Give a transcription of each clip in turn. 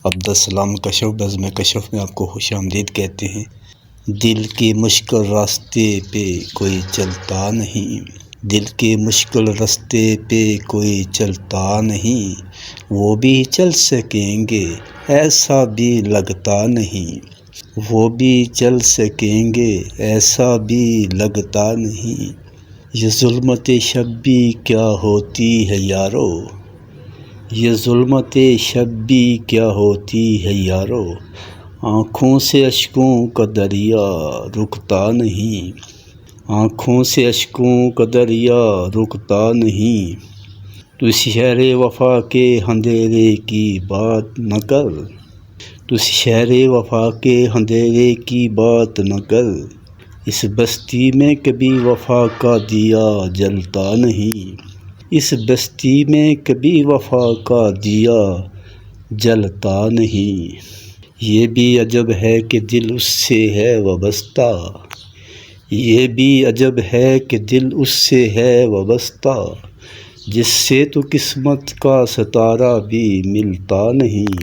عبدالسلام کشف بزم کشف میں آپ کو خوش آمدید کہتے ہیں۔ دل کے مشکل راستے پہ کوئی چلتا نہیں، دل کے مشکل راستے پہ کوئی چلتا نہیں، وہ بھی چل سکیں گے ایسا بھی لگتا نہیں، وہ بھی چل سکیں گے ایسا بھی لگتا نہیں۔ یہ ظلمت شب بھی کیا ہوتی ہے یارو، یہ ظلمت شب بھی کیا ہوتی ہے یارو، آنکھوں سے اشکوں کا دریا رکتا نہیں، آنکھوں سے اشکوں کا دریا رکتا نہیں۔ تو شہر وفا کے اندھیرے کی بات نہ کر، تو شہر وفا کے اندھیرے کی بات نہ کر، اس بستی میں کبھی وفا کا دیا جلتا نہیں، اس بستی میں کبھی وفا کا دیا جلتا نہیں۔ یہ بھی عجب ہے کہ دل اس سے ہے وابستہ، یہ بھی عجب ہے کہ دل اس سے ہے وابستہ، جس سے تو قسمت کا ستارہ بھی ملتا نہیں،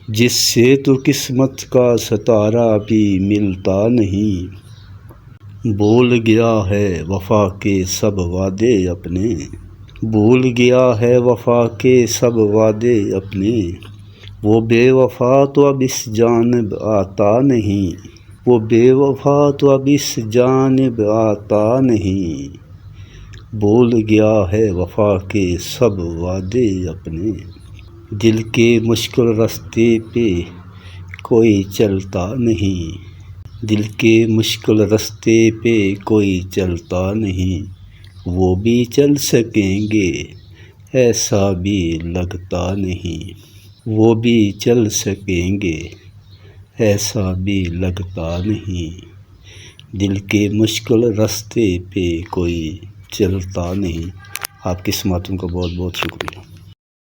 جس سے تو قسمت کا ستارہ بھی ملتا نہیں۔ بھول گیا ہے وفا کے سب وعدے اپنے، بھول گیا ہے وفا کے سب وعدے اپنے، وہ بے وفا تو اب اس جانب آتا نہیں، وہ بے وفا تو اب اس جانب آتا نہیں۔ بھول گیا ہے وفا کے سب وعدے اپنے، دل کے مشکل راستے پہ کوئی چلتا نہیں، دل کے مشکل راستے پہ کوئی چلتا نہیں، وہ بھی چل سکیں گے ایسا بھی لگتا نہیں، وہ بھی چل سکیں گے ایسا بھی لگتا نہیں۔ دل کے مشکل راستے پہ کوئی چلتا نہیں۔ آپ کی سماعتوں کا بہت بہت شکریہ۔